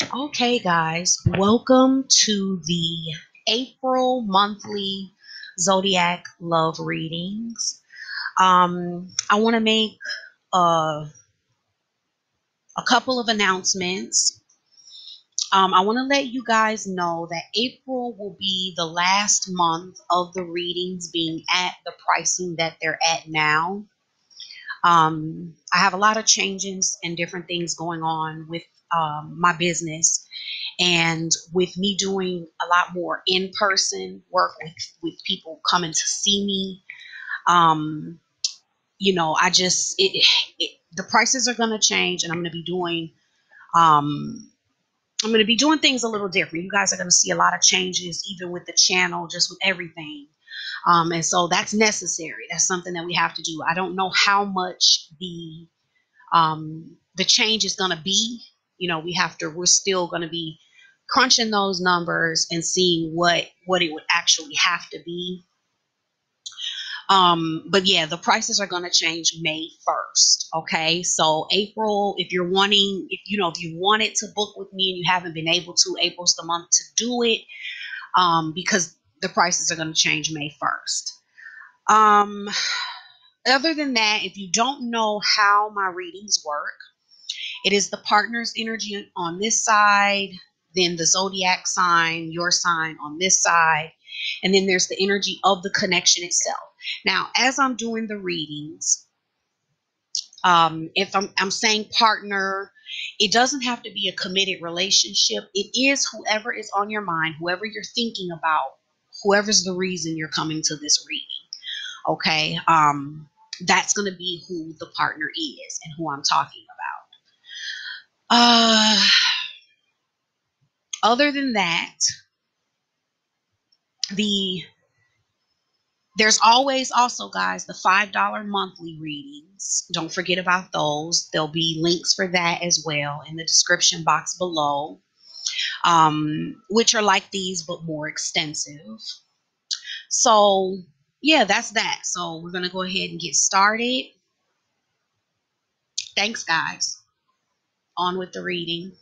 Okay, guys, welcome to the April monthly zodiac love readings. I want to make a couple of announcements. I want to let you guys know that April will be the last month of the readings being at the pricing that they're at now. I have a lot of changes and different things going on with my business. And with me doing a lot more in-person work with people coming to see me, um, the prices are going to change, and um, I'm going to be doing things a little different. You guys are going to see a lot of changes, even with the channel, just with everything. And so that's necessary. That's something that we have to do. I don't know how much the change is going to be. We're still going to be crunching those numbers and seeing what it would actually have to be. But yeah, the prices are going to change May 1st. Okay. So April, if you wanted to book with me and you haven't been able to, April's the month to do it. Because the prices are going to change May 1st. Um, Other than that, if you don't know how my readings work, it is the partner's energy on this side, then the zodiac sign, your sign on this side, and then there's the energy of the connection itself. Now, as I'm doing the readings, if I'm saying partner, it doesn't have to be a committed relationship. It is whoever is on your mind, whoever you're thinking about, whoever's the reason you're coming to this reading. Okay. That's going to be who the partner is and who I'm talking about. Other than that, the there's always also, guys, the $5 monthly readings. Don't forget about those. There'll be links for that as well in the description box below, which are like these but more extensive. So yeah, that's that. So we're gonna go ahead and get started. Thanks, guys. On with the reading.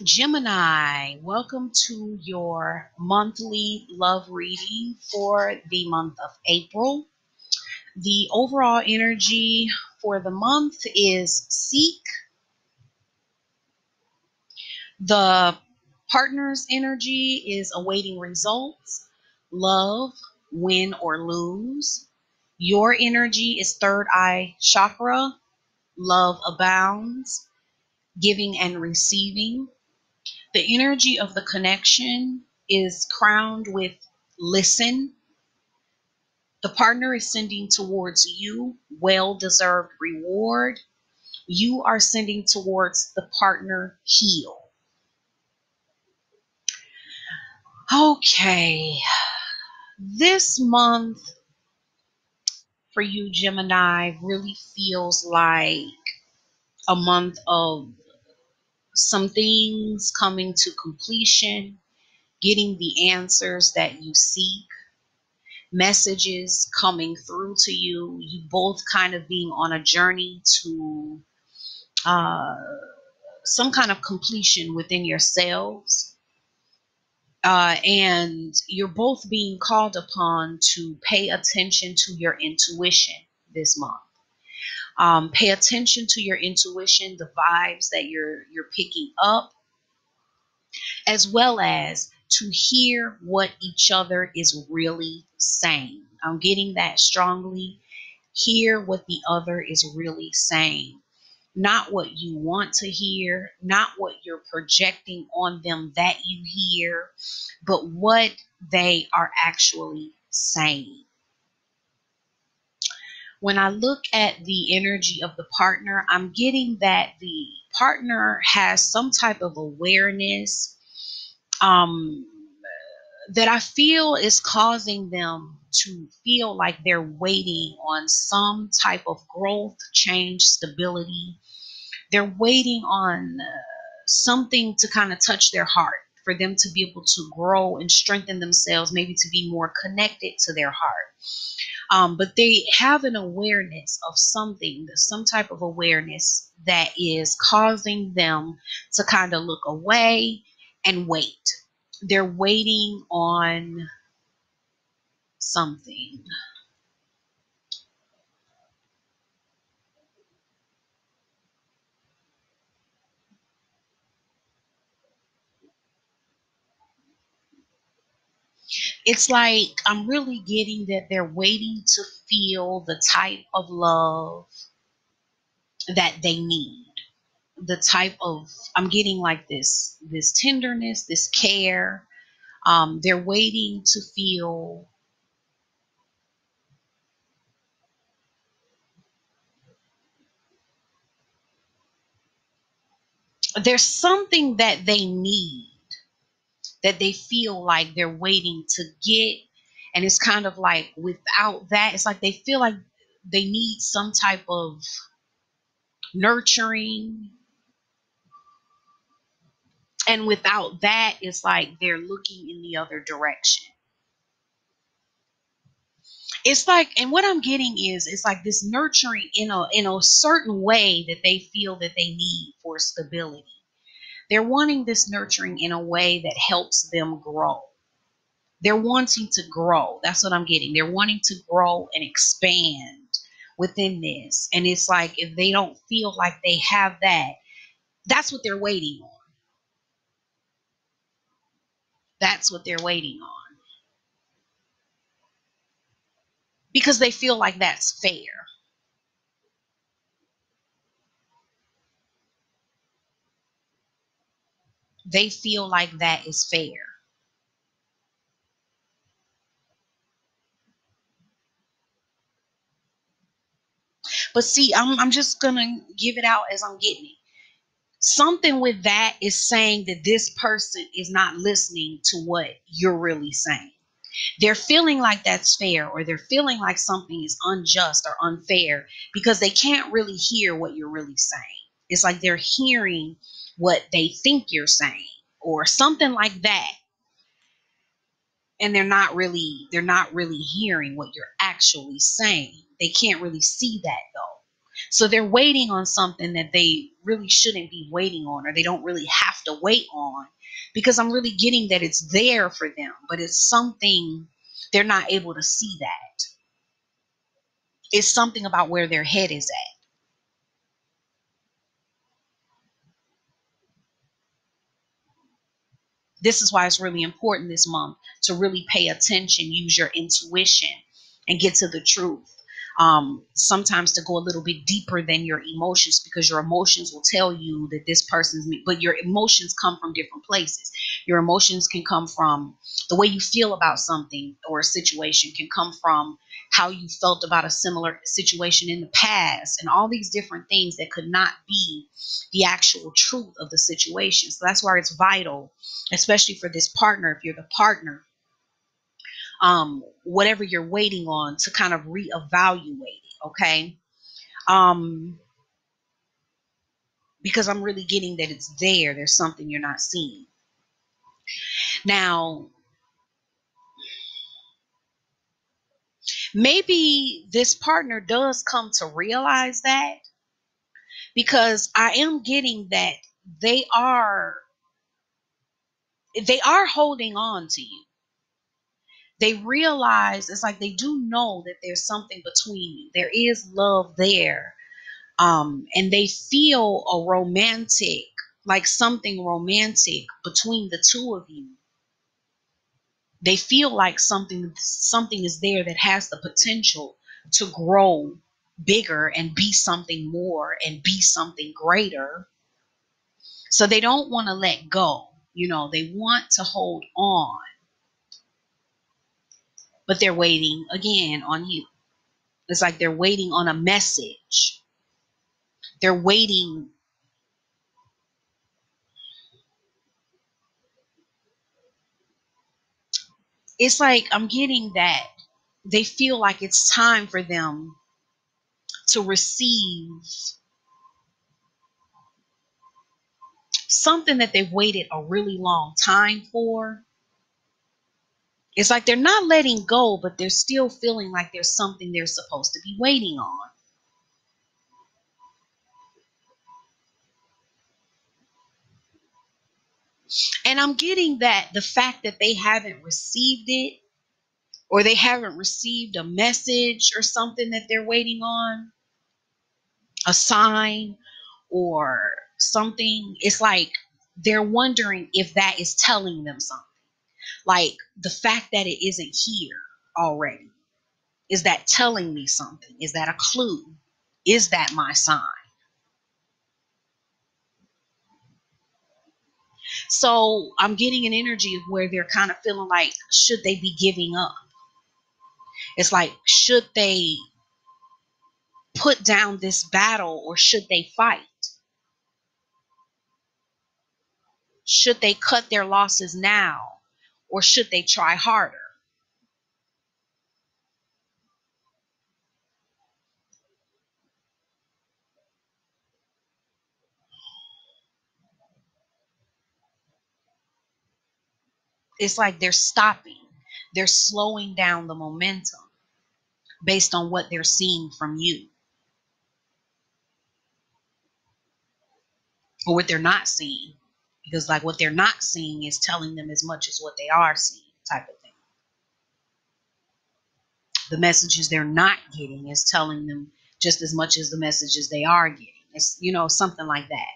Gemini, welcome to your monthly love reading for the month of April. The overall energy for the month is seek. The partner's energy is awaiting results, love, win or lose. Your energy is third eye chakra, love abounds, giving and receiving. The energy of the connection is crowned with listen. The partner is sending towards you well deserved reward. You are sending towards the partner heal. Okay. This month for you, Gemini, really feels like a month of some things coming to completion, getting the answers that you seek, messages coming through to you, you both kind of being on a journey to uh, some kind of completion within yourselves. And you're both being called upon to pay attention to your intuition this month. Pay attention to your intuition, the vibes that you're picking up, as well as to hear what each other is really saying. I'm getting that strongly. Hear what the other is really saying. Not what you want to hear, not what you're projecting on them that you hear, but what they are actually saying. When I look at the energy of the partner, I'm getting that the partner has some type of awareness um, that I feel is causing them to feel like they're waiting on some type of growth, change, stability. They're waiting on something to kind of touch their heart. for them to be able to grow and strengthen themselves, maybe to be more connected to their heart. But they have an awareness of something, some type of awareness that is causing them to kind of look away and wait. They're waiting on something. It's like I'm really getting that they're waiting to feel the type of love that they need. The type of, I'm getting like this tenderness, this care. They're waiting to feel, there's something that they need, that they feel like they're waiting to get. And it's kind of like without that, it's like they feel like they need some type of nurturing. And without that, it's like they're looking in the other direction. It's like, and what I'm getting is, it's like this nurturing in a certain way that they feel that they need for stability. They're wanting this nurturing in a way that helps them grow. They're wanting to grow. That's what I'm getting. They're wanting to grow and expand within this. And it's like if they don't feel like they have that, that's what they're waiting on. That's what they're waiting on. Because they feel like that's fair. They feel like that is fair. But see, I'm just going to give it out as I'm getting it. Something with that is saying that this person is not listening to what you're really saying. They're feeling like that's fair, or they're feeling like something is unjust or unfair because they can't really hear what you're really saying. It's like they're hearing what they think you're saying or something like that, and they're not really hearing what you're actually saying. They can't really see that though. So they're waiting on something that they really shouldn't be waiting on, or they don't really have to wait on, because I'm really getting that it's there for them, but it's something they're not able to see that. It's something about where their head is at. This is why it's really important this month to really pay attention, use your intuition, and get to the truth. Sometimes to go a little bit deeper than your emotions, because your emotions will tell you that this person's me, but your emotions come from different places. Your emotions can come from the way you feel about something or a situation, can come from how you felt about a similar situation in the past, and all these different things that could not be the actual truth of the situation. So that's why it's vital, especially for this partner, if you're the partner, whatever you're waiting on, to kind of reevaluate it, okay? Um, because I'm really getting that it's there. There's something you're not seeing. Now, maybe this partner does come to realize that, because I am getting that they are they are holding on to you. They realize, it's like they do know that there's something between you. There is love there. And they feel a romantic, like something romantic between the two of you. They feel like something is there that has the potential to grow bigger and be something more and be something greater. So they don't want to let go. They want to hold on, but they're waiting again on you. It's like they're waiting on a message. They're waiting. It's like I'm getting that they feel like it's time for them to receive something that they've waited a really long time for. It's like they're not letting go, but they're still feeling like there's something they're supposed to be waiting on. And I'm getting that the fact that they haven't received it, or they haven't received a message or something that they're waiting on, a sign or something, it's like they're wondering if that is telling them something. Like the fact that it isn't here already. Is that telling me something? Is that a clue? Is that my sign? So I'm getting an energy of where they're kind of feeling like, should they be giving up? It's like, should they put down this battle or should they fight? Should they cut their losses now or should they try harder? It's like they're stopping. They're slowing down the momentum based on what they're seeing from you or what they're not seeing. Because like what they're not seeing is telling them as much as what they are seeing, type of thing. The messages they're not getting is telling them just as much as the messages they are getting. It's, something like that.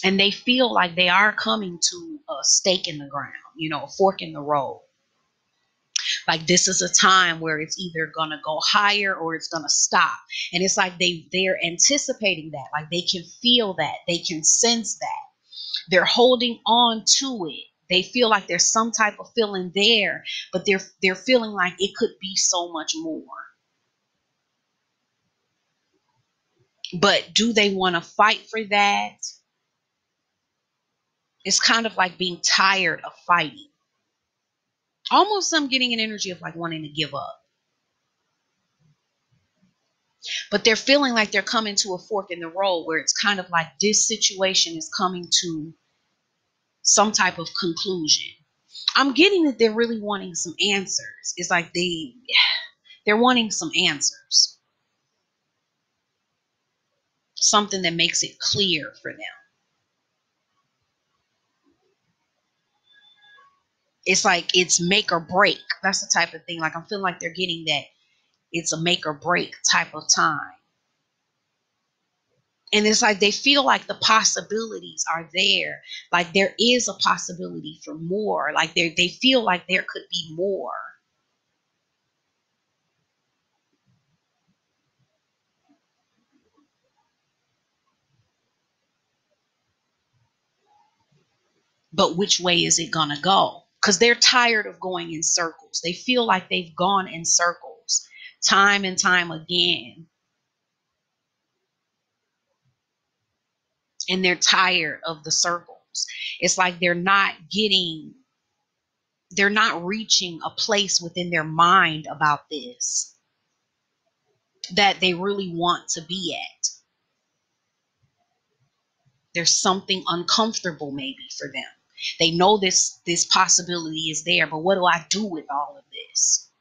And they feel like they are coming to a stake in the ground, a fork in the road. Like this is a time where it's either going to go higher or it's going to stop. And it's like they're anticipating that. Like they can feel that. They can sense that. They're holding on to it. They feel like there's some type of feeling there, but they're feeling like it could be so much more. But do they want to fight for that? It's kind of like being tired of fighting. Almost I'm getting an energy of like wanting to give up. But they're feeling like they're coming to a fork in the road where it's kind of like this situation is coming to some type of conclusion. I'm getting that they're really wanting some answers. It's like they're wanting some answers. Something that makes it clear for them. It's like it's make or break. That's the type of thing. Like I'm feeling like they're getting that it's a make or break type of time. And it's like they feel like the possibilities are there. Like there is a possibility for more. Like they feel like there could be more. But which way is it going to go? Because they're tired of going in circles. They feel like they've gone in circles time and time again. And they're tired of the circles. It's like they're not reaching a place within their mind about this that they really want to be at. There's something uncomfortable maybe for them. They know this possibility is there, but what do I do with all of this?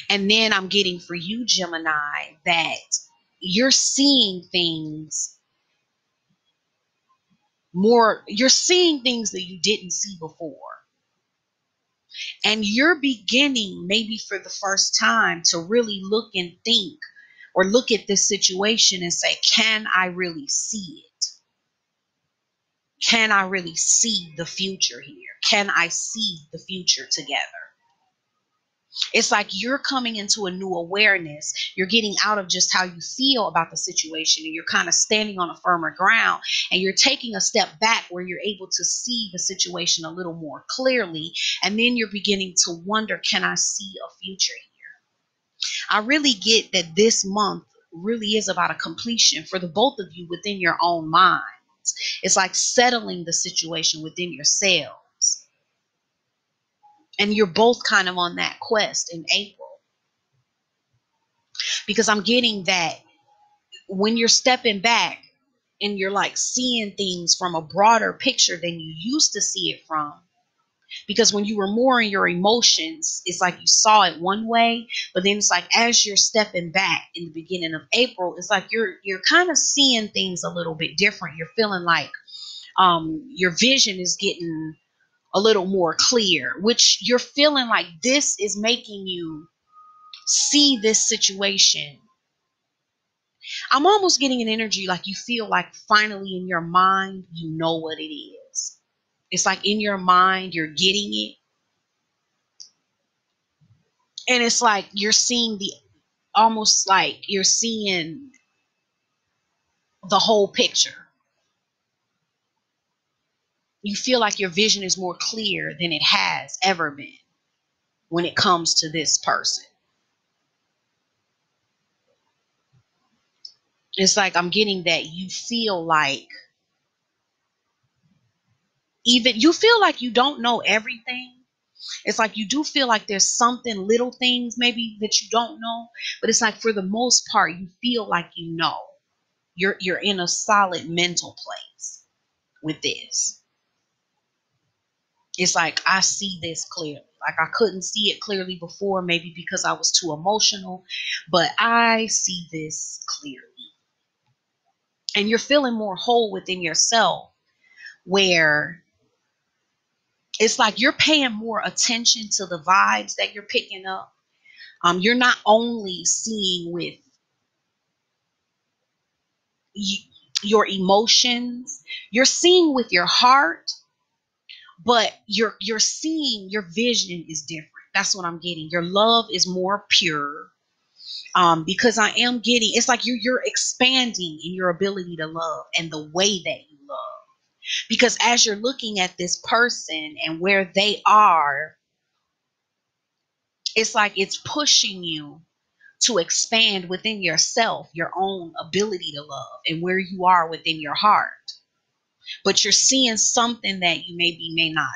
And then I'm getting for you, Gemini, that you're seeing things more, you're seeing things that you didn't see before. And you're beginning, maybe for the first time, to really look and think or look at this situation and say, can I really see it? Can I really see the future here? Can I see the future together? It's like you're coming into a new awareness. You're getting out of just how you feel about the situation and you're kind of standing on a firmer ground and you're taking a step back where you're able to see the situation a little more clearly. And then you're beginning to wonder, can I see a future here? I really get that this month really is about a completion for the both of you within your own minds. It's like settling the situation within yourselves. And you're both kind of on that quest in April, because I'm getting that when you're stepping back and you're like seeing things from a broader picture than you used to see it from. Because when you were more in your emotions, it's like you saw it one way, but then it's like as you're stepping back in the beginning of April, it's like you're kind of seeing things a little bit different. You're feeling like your vision is getting a little more clear, which you're feeling like this is making you see this situation. I'm almost getting an energy like you feel like finally in your mind, you know what it is. It's like in your mind, you're getting it. And it's like you're seeing almost like you're seeing the whole picture. You feel like your vision is more clear than it has ever been when it comes to this person. It's like I'm getting that you feel like even you feel like you don't know everything. It's like you do feel like there's something, little things maybe that you don't know, but it's like for the most part you feel like you know. You're in a solid mental place with this. It's like I see this clearly. Like I couldn't see it clearly before, maybe because I was too emotional, but I see this clearly. And you're feeling more whole within yourself, where it's like you're paying more attention to the vibes that you're picking up. You're not only seeing with your emotions, you're seeing with your heart, but you're seeing your vision is different. That's what I'm getting. Your love is more pure. Because I am getting, it's like you're expanding in your ability to love and the way that you love. Because as you're looking at this person and where they are, it's like it's pushing you to expand within yourself, your own ability to love and where you are within your heart. But you're seeing something that you maybe may not.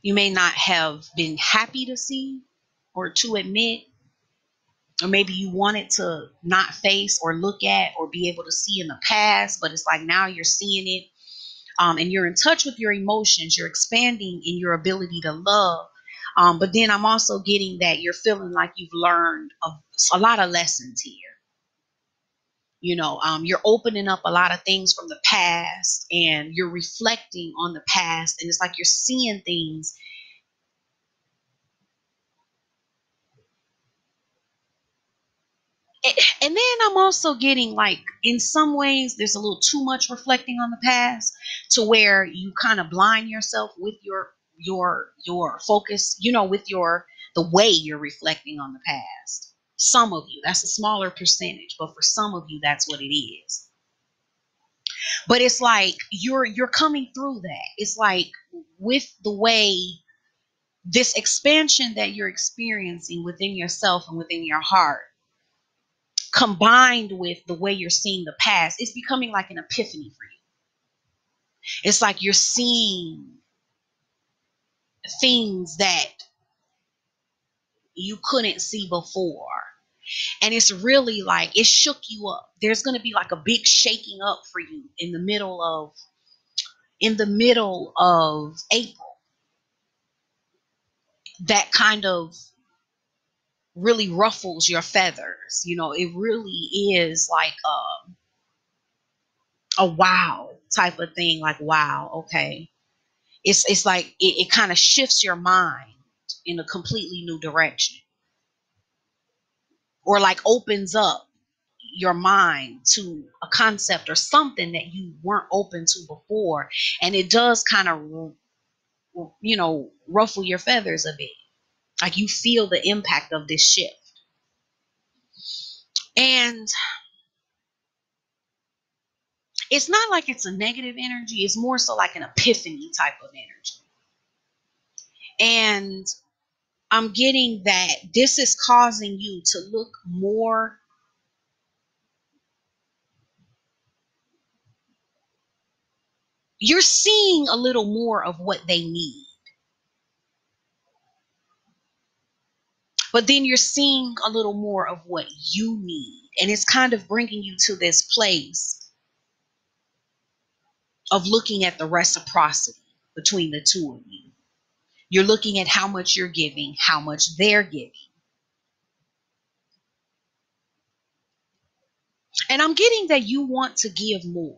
You may not have been happy to see or to admit, or maybe you wanted to not face or look at or be able to see in the past, but it's like now you're seeing it, and you're in touch with your emotions. You're expanding in your ability to love. But then I'm also getting that you're feeling like you've learned a lot of lessons here. You're opening up a lot of things from the past and you're reflecting on the past, and it's like you're seeing things. And then I'm also getting like in some ways there's a little too much reflecting on the past to where you kind of blind yourself with your focus, with the way you're reflecting on the past. Some of you, that's a smaller percentage, but for some of you that's what it is. But it's like you're coming through that. It's like with the way this expansion that you're experiencing within yourself and within your heart, combined with the way you're seeing the past, it's becoming like an epiphany for you. It's like you're seeing things that you couldn't see before. And it's really like it shook you up. There's going to be like a big shaking up for you in the middle of April. That kind of really ruffles your feathers. It really is like a wow type of thing. Like, wow, okay. It's like it kind of shifts your mind in a completely new direction, or like opens up your mind to a concept or something that you weren't open to before, and it does kind of ruffle your feathers a bit, like you feel the impact of this shift. And it's not like it's a negative energy, it's more so like an epiphany type of energy. And I'm getting that this is causing you to look more You're seeing a little more of what they need. But then you're seeing a little more of what you need. And it's kind of bringing you to this place of looking at the reciprocity between the two of you. You're looking at how much you're giving, how much they're giving. And I'm getting that you want to give more.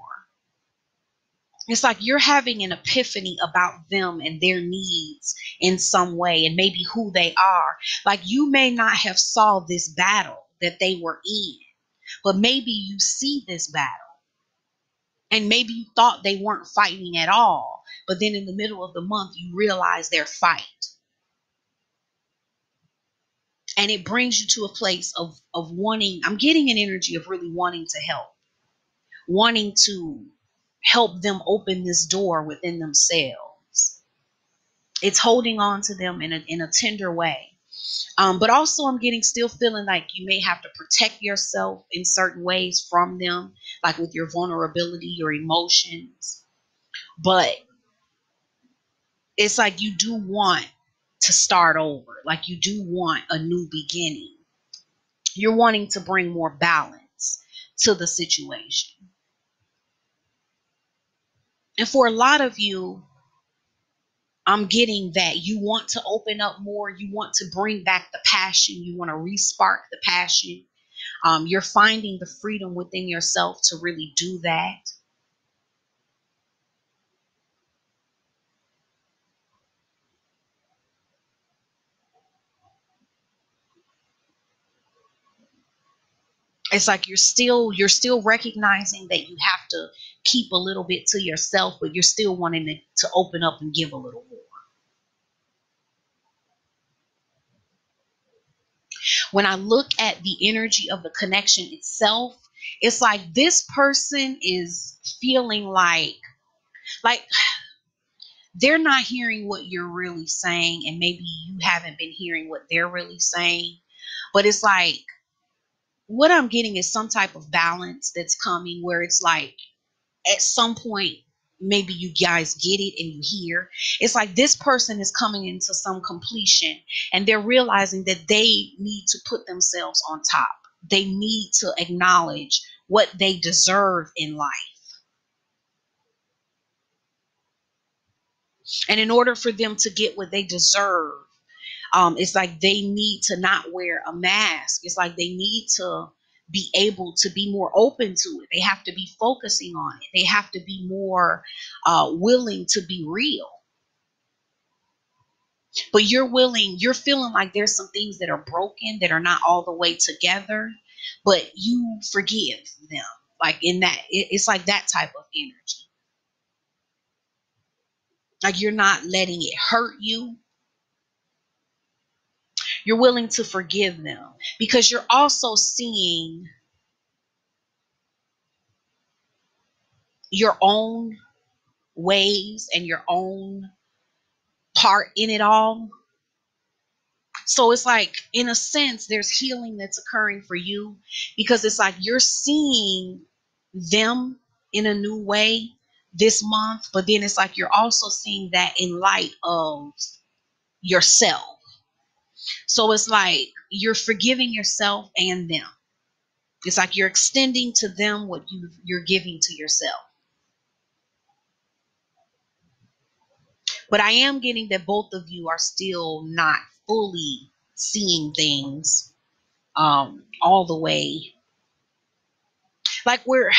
It's like you're having an epiphany about them and their needs in some way, and maybe who they are. Like, you may not have saw this battle that they were in, but maybe you see this battle. And maybe you thought they weren't fighting at all. But then in the middle of the month, you realize they're fighting. And it brings you to a place of wanting, I'm getting an energy of really wanting to help. Wanting to help them open this door within themselves. It's holding on to them in a tender way. But also I'm getting, still feeling like you may have to protect yourself in certain ways from them, like with your vulnerability, your emotions. But it's like you do want to start over. Like you do want a new beginning. You're wanting to bring more balance to the situation. And for a lot of you, I'm getting that you want to open up more. You want to bring back the passion. You want to re-spark the passion. You're finding the freedom within yourself to really do that. It's like you're still recognizing that you have to keep a little bit to yourself, but you're still wanting to open up and give a little more. When I look at the energy of the connection itself, it's like this person is feeling like they're not hearing what you're really saying, and maybe you haven't been hearing what they're really saying. But it's like what I'm getting is some type of balance that's coming where it's like at some point maybe you guys get it and you hear it's like this person is coming into some completion, and they're realizing that they need to put themselves on top. They need to acknowledge what they deserve in life. And in order for them to get what they deserve, it's like they need to not wear a mask. It's like they need to be able to be more open to it. They have to be focusing on it. They have to be more willing to be real. But you're feeling like there's some things that are broken, that are not all the way together, but you forgive them. Like in that, it's like that type of energy. Like you're not letting it hurt you. You're willing to forgive them because you're also seeing your own ways and your own part in it all. So it's like, in a sense, there's healing that's occurring for you because it's like you're seeing them in a new way this month, but then it's like you're also seeing that in light of yourself. So it's like you're forgiving yourself and them. It's like you're extending to them what you're giving to yourself. But I am getting that both of you are still not fully seeing things all the way. Like we're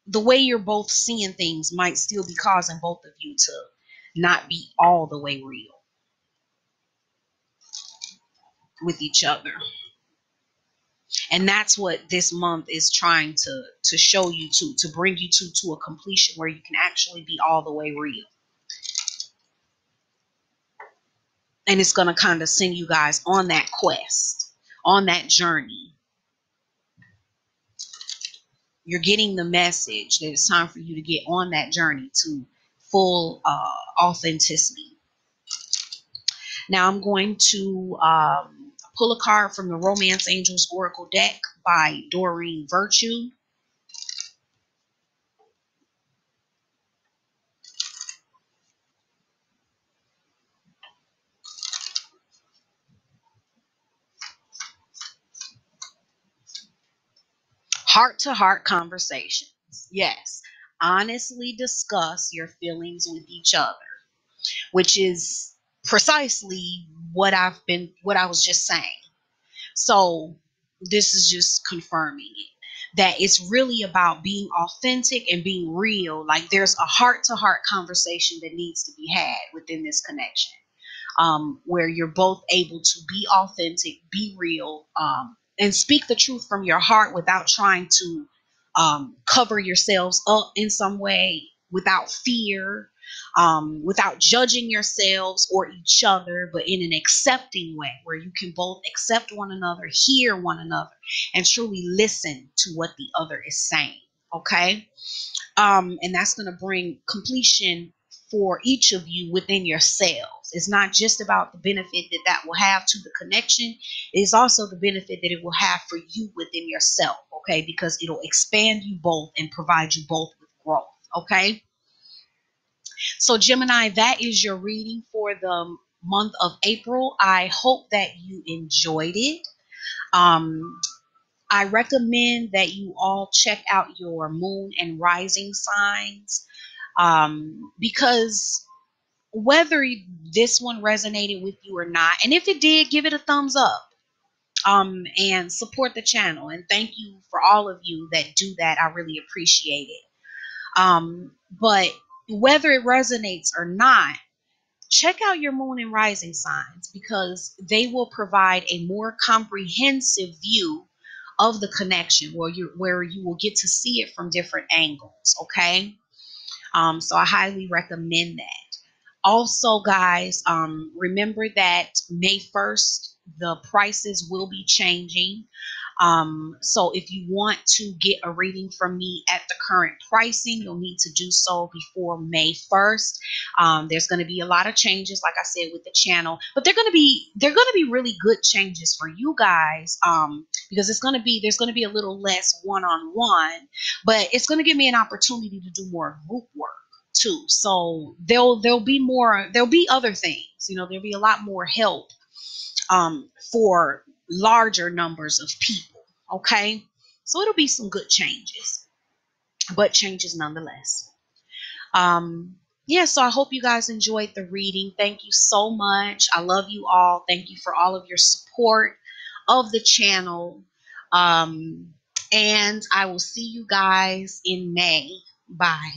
the way you're both seeing things might still be causing both of you to not be all the way real with each other. And that's what this month is trying to show you, to bring you to a completion where you can actually be all the way real. And it's going to kind of send you guys on that quest, on that journey. You're getting the message that it's time for you to get on that journey to full authenticity. Now I'm going to pull a card from the Romance Angels Oracle deck by Doreen Virtue. Heart-to-heart conversations. Yes. Honestly discuss your feelings with each other, which is precisely what I was just saying. So this is just confirming it, that it's really about being authentic and being real. Like there's a heart-to-heart conversation that needs to be had within this connection, where you're both able to be authentic, be real, and speak the truth from your heart without trying to cover yourselves up in some way, without fear, without judging yourselves or each other, but in an accepting way where you can both accept one another, hear one another, and truly listen to what the other is saying. Okay. And that's going to bring completion for each of you within yourselves. It's not just about the benefit that that will have to the connection. It is also the benefit that it will have for you within yourself, okay? Because it'll expand you both and provide you both with growth, okay? So Gemini, that is your reading for the month of April. I hope that you enjoyed it. Um, I recommend that you all check out your moon and rising signs, because whether this one resonated with you or not, and if it did, give it a thumbs up, and support the channel. And thank you for all of you that do that. I really appreciate it. But whether it resonates or not, check out your moon and rising signs, because they will provide a more comprehensive view of the connection, where you will get to see it from different angles. Okay. So I highly recommend that. Also, guys, remember that May 1st, the prices will be changing. So if you want to get a reading from me at the current pricing, you'll need to do so before May 1st. There's going to be a lot of changes, like I said, with the channel, but they're going to be really good changes for you guys, because there's going to be a little less one-on-one, but it's going to give me an opportunity to do more group work too. So there'll be other things, there'll be a lot more help, for larger numbers of people. Okay. So it'll be some good changes, but changes nonetheless. Um, yeah, so I hope you guys enjoyed the reading. Thank you so much. I love you all. Thank you for all of your support of the channel. And I will see you guys in May. Bye.